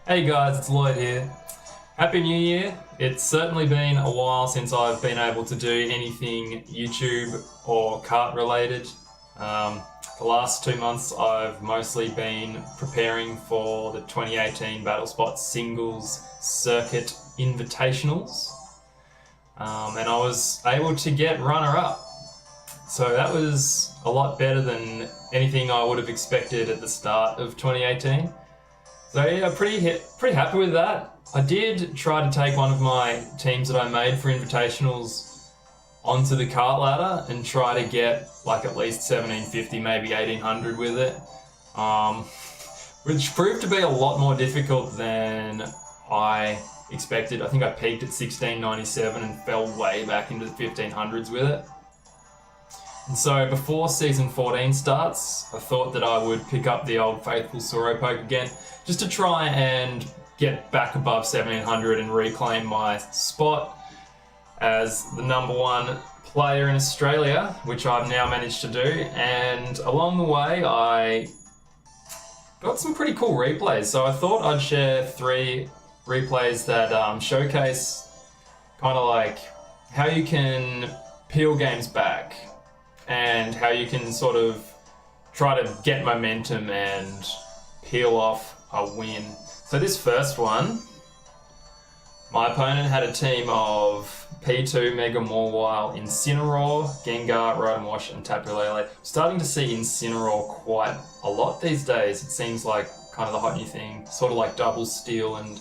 Hey guys, it's Lloyd here. Happy New Year. It's certainly been a while since I've been able to do anything YouTube or kart related. The last 2 months I've mostly been preparing for the 2018 Battle Spot Singles Circuit Invitationals. And I was able to get runner-up. So that was a lot better than anything I would have expected at the start of 2018. So yeah, pretty happy with that. I did try to take one of my teams that I made for invitationals onto the kart ladder and try to get like at least 1750, maybe 1800 with it, which proved to be a lot more difficult than I expected. I think I peaked at 1697 and fell way back into the 1500s with it. And so before season 14 starts, I thought that I would pick up the old faithful Soropoke again, just to try and get back above 1700 and reclaim my spot as the #1 player in Australia, which I've now managed to do. And along the way, I got some pretty cool replays. So I thought I'd share 3 replays that showcase kind of like how you can peel games back and how you can sort of try to get momentum and peel off a win. So this first one, my opponent had a team of P2, Mega Mawile, Incineroar, Gengar, Rotom Wash, and Tapu Lele. Starting to see Incineroar quite a lot these days. It seems like kind of the hot new thing, sort of like Double Steel and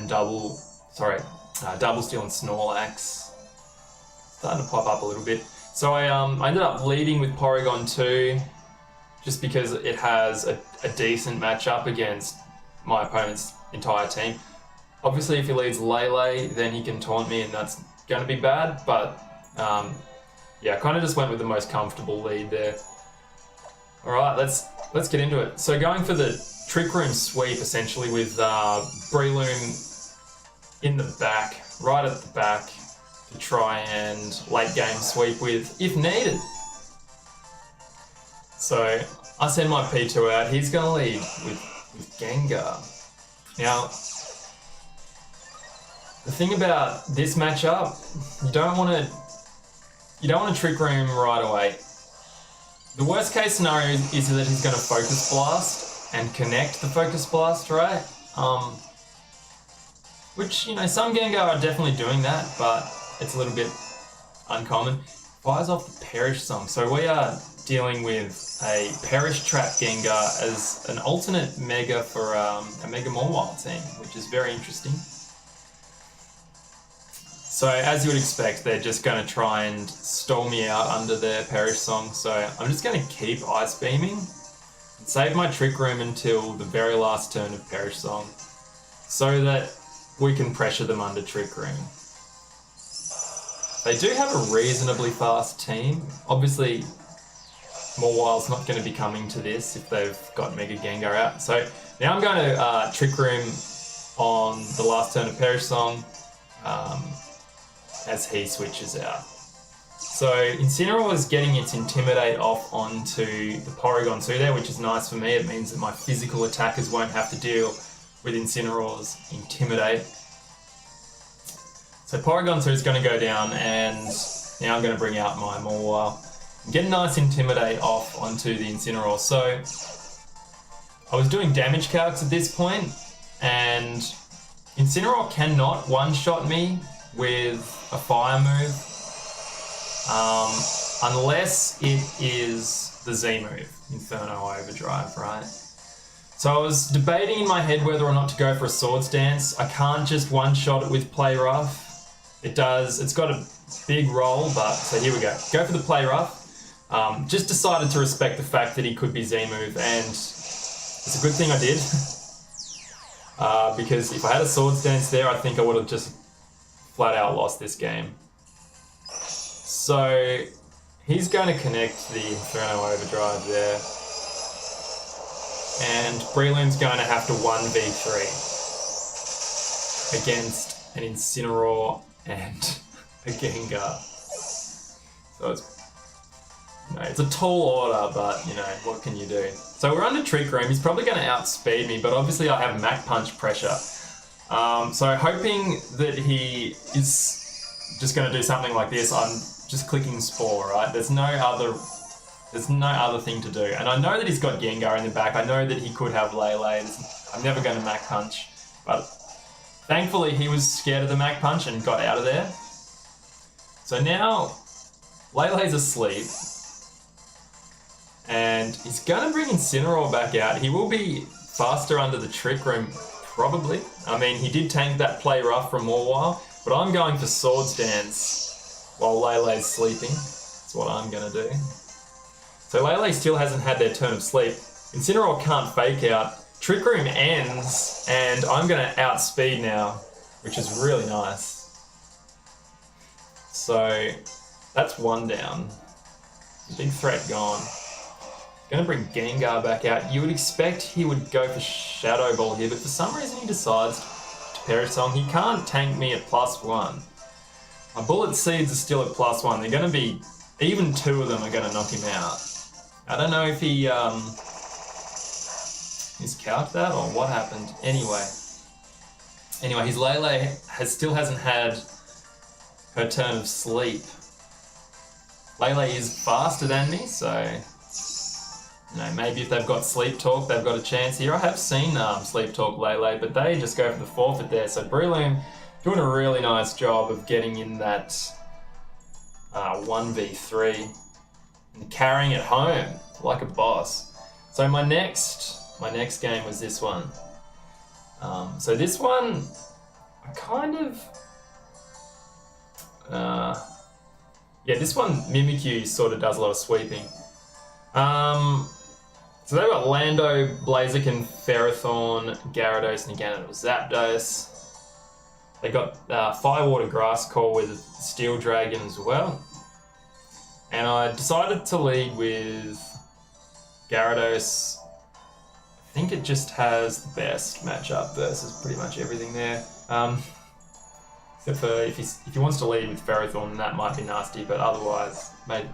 Double Steel and Snorlax. Starting to pop up a little bit. So I ended up leading with Porygon 2 just because it has a decent matchup against my opponent's entire team. Obviously, if he leads Lele, then he can taunt me and that's going to be bad, but yeah, I kind of just went with the most comfortable lead there. Alright, let's get into it. So going for the Trick Room sweep, essentially, with Breloom in the back, right at the back, to try and late game sweep with if needed. So I send my P2 out. He's going to lead with Gengar. Now, the thing about this matchup, you don't want to Trick Room right away. The worst case scenario is that he's going to Focus Blast and connect the Focus Blast, right? Which, you know, some Gengar are definitely doing that, but it's a little bit uncommon. Fires off the Perish Song. So we are dealing with a Perish Trap Gengar as an alternate Mega for a Mega Mawile team, which is very interesting. So as you would expect, they're just going to try and stall me out under their Perish Song. So I'm just going to keep Ice Beaming and save my Trick Room until the very last turn of Perish Song so that we can pressure them under Trick Room. They do have a reasonably fast team. Obviously, Mawile's not going to be coming to this if they've got Mega Gengar out. So now I'm going to Trick Room on the last turn of Perish Song as he switches out. So Incineroar is getting its Intimidate off onto the Porygon 2 there, which is nice for me. It means that my physical attackers won't have to deal with Incineroar's Intimidate. So Porygon 2 is going to go down, and now I'm going to bring out my Mawile. Get a nice Intimidate off onto the Incineroar. So I was doing damage calcs at this point, and Incineroar cannot one-shot me with a fire move unless it is the Z move, Inferno Overdrive, right? So I was debating in my head whether or not to go for a Swords Dance. I can't just one-shot it with Play Rough. It's got a big roll, but so here we go. Go for the Play Rough. Just decided to respect the fact that he could be Z-move, and it's a good thing I did. Because if I had a Swords Dance there, I think I would have just flat out lost this game. So he's going to connect the Inferno Overdrive there. And Breloom's going to have to 1v3 against an Incineroar and a Gengar. So it's You know, it's a tall order, but you know, what can you do? So we're under Trick Room. He's probably going to outspeed me, but obviously I have Mach Punch pressure. So hoping that he is just going to do something like this, I'm just clicking Spore, right? There's no other thing to do. And I know that he's got Gengar in the back. I know that he could have Lele. I'm never going to Mach Punch. But thankfully he was scared of the Mach Punch and got out of there. So now Lele's asleep. And he's going to bring Incineroar back out. He will be faster under the Trick Room, probably. I mean, he did tank that Play Rough for a more while, but I'm going for Swords Dance while Lele's sleeping. That's what I'm going to do. So Lele still hasn't had their turn of sleep. Incineroar can't fake out. Trick Room ends, and I'm going to outspeed now, which is really nice. So that's one down. Big threat gone. Going to bring Gengar back out. You would expect he would go for Shadow Ball here, but for some reason he decides to Perish Song. He can't tank me at +1. My Bullet Seeds are still at +1. They're going to be, even 2 of them are going to knock him out. I don't know if he miscalculated that or what happened. Anyway, his Lele still hasn't had her turn of sleep. Lele is faster than me, so you know, maybe if they've got Sleep Talk, they've got a chance here. I have seen Sleep Talk Lele, but they just go for the forfeit there. So Breloom doing a really nice job of getting in that 1v3 and carrying it home like a boss. So my next game was this one. So this one, I kind of, this one Mimikyu sort of does a lot of sweeping. So they've got Lando, Blaziken, Ferrothorn, Gyarados, and again it was Zapdos. They got Firewater Grass Core with Steel Dragon as well. And I decided to lead with Gyarados. I think it just has the best matchup versus pretty much everything there. Except for if he wants to lead with Ferrothorn, then that might be nasty, but otherwise may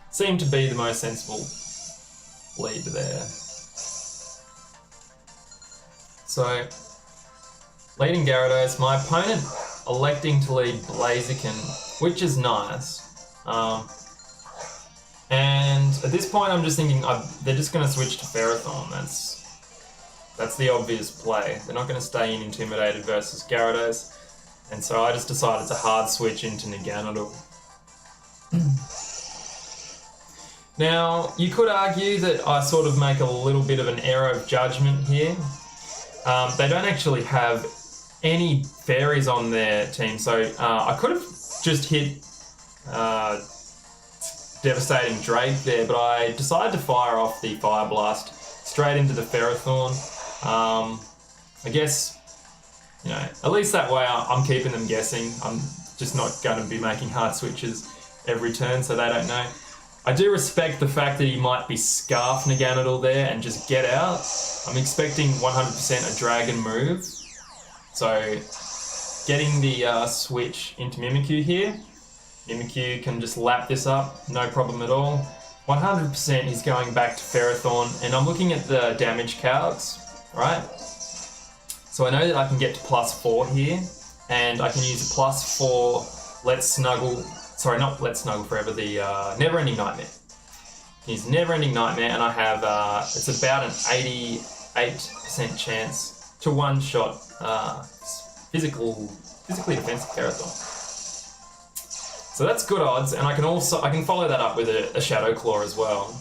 seem to be the most sensible lead there. So, leading Gyarados, my opponent electing to lead Blaziken, which is nice. And at this point I'm just thinking they're just going to switch to Ferrothorn. That's the obvious play. They're not going to stay in Intimidated versus Gyarados. And so I just decided to hard switch into Naganadel. Now, you could argue that I sort of make a little bit of an error of judgment here. They don't actually have any fairies on their team, so I could have just hit Devastating Drake there, but I decided to fire off the Fire Blast straight into the Ferrothorn. I guess, you know, at least that way I'm keeping them guessing. I'm just not going to be making hard switches every turn, so they don't know. I do respect the fact that he might be Scarf Naganadel there and just get out. I'm expecting 100% a Dragon move. So, getting the switch into Mimikyu here. Mimikyu can just lap this up, no problem at all. 100% he's going back to Ferrothorn, and I'm looking at the damage calcs, right? So I know that I can get to +4 here, and I can use a +4 Let's Snuggle, sorry, not Let's Snuggle Forever, the Never Ending Nightmare. Use Never Ending Nightmare, and I have, it's about an 88% chance to one-shot physically defensive Ferrothorn. So that's good odds, and I can follow that up with a Shadow Claw as well.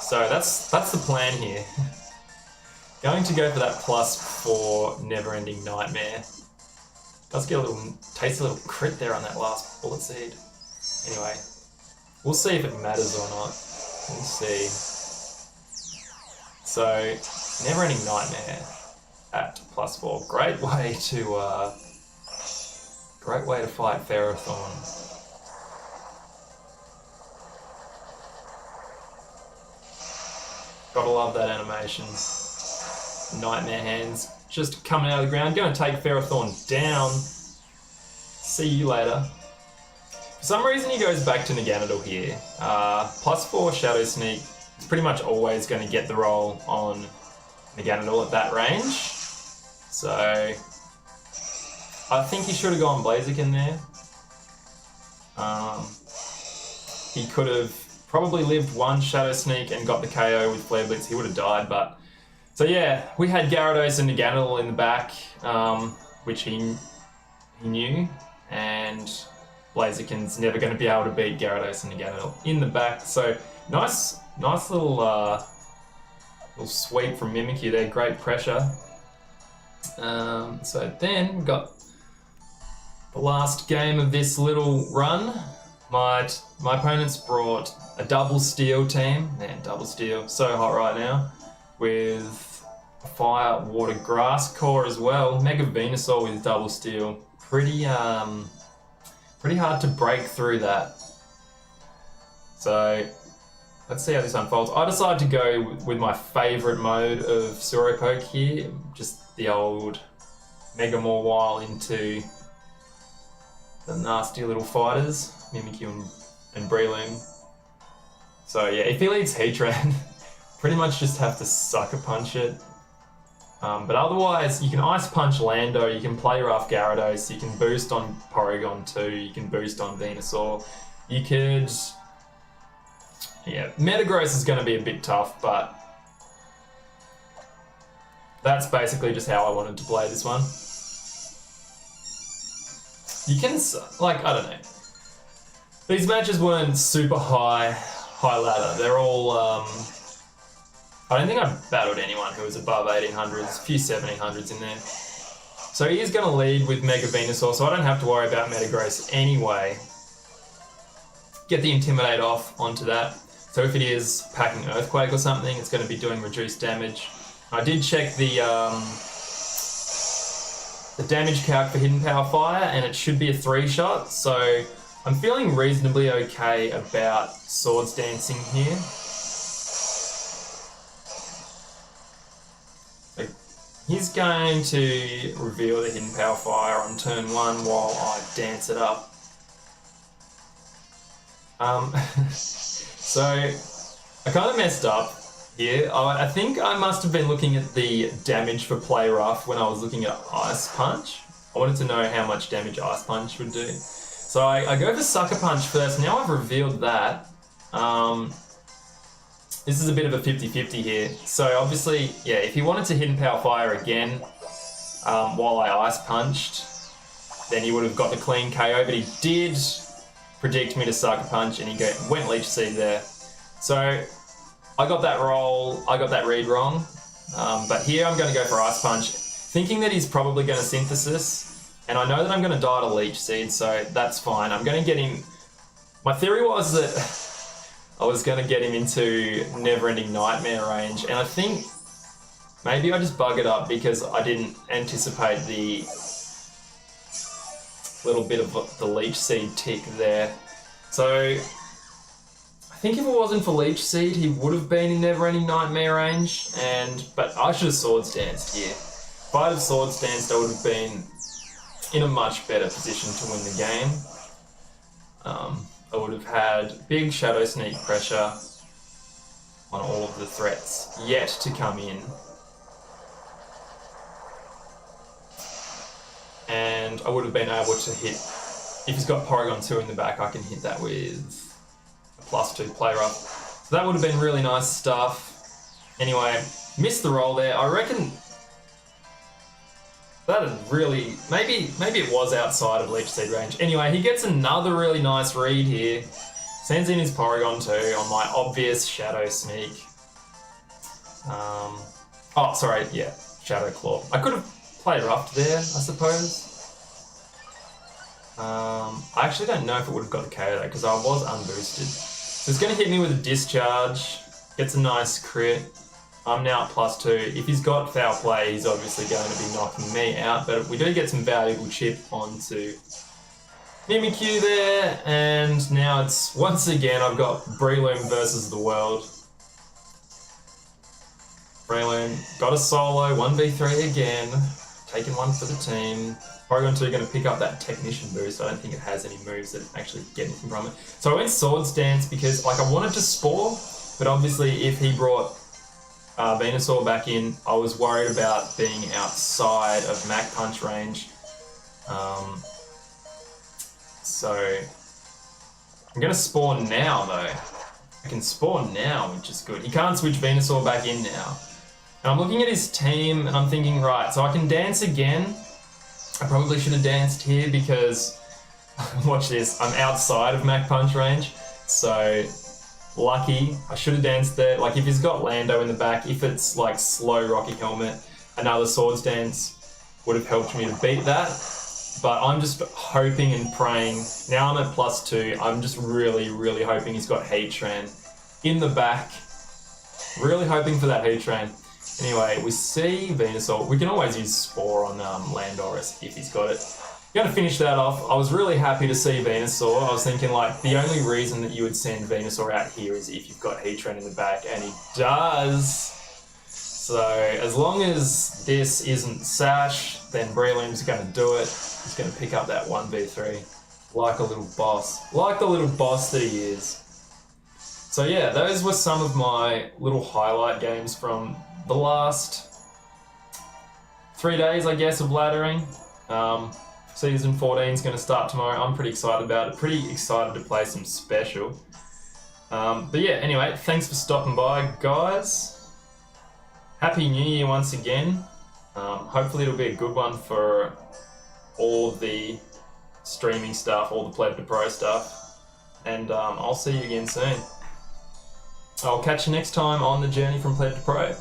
So that's the plan here. Going to go for that +4 Never Ending Nightmare. Does get taste a little crit there on that last Bullet Seed. Anyway, we'll see if it matters or not. We'll see. So, Never Ending Nightmare at +4. Great way to fight Ferrothorn. Gotta love that animation. Nightmare Hands just coming out of the ground. Gonna take Ferrothorn down. See you later. For For some reason he goes back to Naganadel here. +4 Shadow Sneak is pretty much always going to get the roll on Naganadel at that range. So I think he should have gone Blaziken there. He could have probably lived one Shadow Sneak and got the KO with Flare Blitz. He would have died, but... So yeah, we had Gyarados and Naganadel in the back, which he knew, and Blaziken's never going to be able to beat Gyarados and Naganadel in the back. So nice little sweep from Mimikyu there, great pressure. So then we got the last game of this little run. My opponents brought a double steel team. Man, double steel, so hot right now. With fire, water, grass core as well. Mega Venusaur with double steel. Pretty hard to break through that. So let's see how this unfolds. I decided to go with my favourite mode of Sauropoke here. Just the old Mega Mawile into the nasty little fighters, Mimikyu and Breloom. So yeah, if he leads Heatran, pretty much just have to Sucker Punch it. But otherwise, you can Ice Punch Lando, you can play rough Gyarados, you can boost on Porygon 2, you can boost on Venusaur. You could... Yeah, Metagross is going to be a bit tough, but that's basically just how I wanted to play this one. You can, like, I don't know. These matches weren't super high ladder. They're all, I don't think I've battled anyone who was above 1800s, a few 1700s in there. So he is going to lead with Mega Venusaur, so I don't have to worry about Metagross anyway. Get the Intimidate off onto that. So if it is packing Earthquake or something, it's going to be doing reduced damage. I did check the damage calc for Hidden Power Fire, and it should be a 3-shot, so I'm feeling reasonably okay about Swords Dancing here. So he's going to reveal the Hidden Power Fire on turn 1 while I dance it up. So I kind of messed up here. I think I must have been looking at the damage for Play Rough when I was looking at Ice Punch. I wanted to know how much damage Ice Punch would do. So I go for Sucker Punch first. Now I've revealed that. This is a bit of a 50-50 here. So obviously, yeah, if he wanted to Hidden Power Fire again while I Ice Punched, then he would have got the clean KO, but he did predict me to Sucker Punch and he went Leech Seed there. So I got that roll, I got that read wrong, but here I'm going to go for Ice Punch, thinking that he's probably going to Synthesis, and I know that I'm going to die to Leech Seed, so that's fine. I'm going to get him... My theory was that I was going to get him into Never-Ending Nightmare range, and I think maybe I just bug it up because I didn't anticipate the little bit of the Leech Seed tick there. So I think if it wasn't for Leech Seed, he would have been in Never-Ending Nightmare range, but I should have Swords Danced here. If I'd have Swords Danced, I would have been in a much better position to win the game. I would have had big Shadow Sneak pressure on all of the threats yet to come in. And I would have been able to hit, if he's got Porygon 2 in the back, I can hit that with a +2 Play Rough. So that would have been really nice stuff. Anyway, missed the roll there. I reckon that is really, maybe it was outside of Leech Seed range. Anyway, he gets another really nice read here. Sends in his Porygon 2 on my obvious Shadow Sneak. Oh, sorry, yeah, Shadow Claw. I could have played rough there, I suppose. I actually don't know if it would have got the KO though, because I was unboosted. So it's going to hit me with a Discharge, gets a nice crit. I'm now at +2. If he's got Foul Play, he's obviously going to be knocking me out, but we do get some valuable chip onto Mimikyu there, and now it's, once again, I've got Breloom versus the world. Breloom got a solo, 1v3 again. taking one for the team. Porygon 2 going to pick up that Technician boost. I don't think it has any moves that actually get anything from it. So I went Swords Dance because like I wanted to Spore, but obviously if he brought Venusaur back in, I was worried about being outside of Mach Punch range. So I'm going to Spore now though. I can Spore now, which is good. He can't switch Venusaur back in now. And I'm looking at his team and I'm thinking, right, so I can dance again. I probably should have danced here because, watch this, I'm outside of Mach Punch range. So, lucky, I should have danced there. Like, if he's got Lando in the back, if it's like slow Rocky Helmet, another Swords Dance would have helped me to beat that. But I'm just hoping and praying. Now I'm at +2. I'm just really, really hoping he's got Heatran in the back. Really hoping for that Heatran. Anyway, we see Venusaur. We can always use Spore on Landorus if he's got it. Going to finish that off. I was really happy to see Venusaur. I was thinking like the only reason that you would send Venusaur out here is if you've got Heatran in the back, and he does. So as long as this isn't Sash, then Breloom's going to do it. He's going to pick up that 1v3 like a little boss. Like the little boss that he is. So yeah, those were some of my little highlight games from the last 3 days, I guess, of laddering. Season 14 is going to start tomorrow. I'm pretty excited about it. Pretty excited to play some special. But yeah, anyway, thanks for stopping by, guys. Happy New Year once again. Hopefully it'll be a good one for all of the streaming stuff, all the Pleb to Pro stuff. And I'll see you again soon. I'll catch you next time on the journey from Pleb to Pro.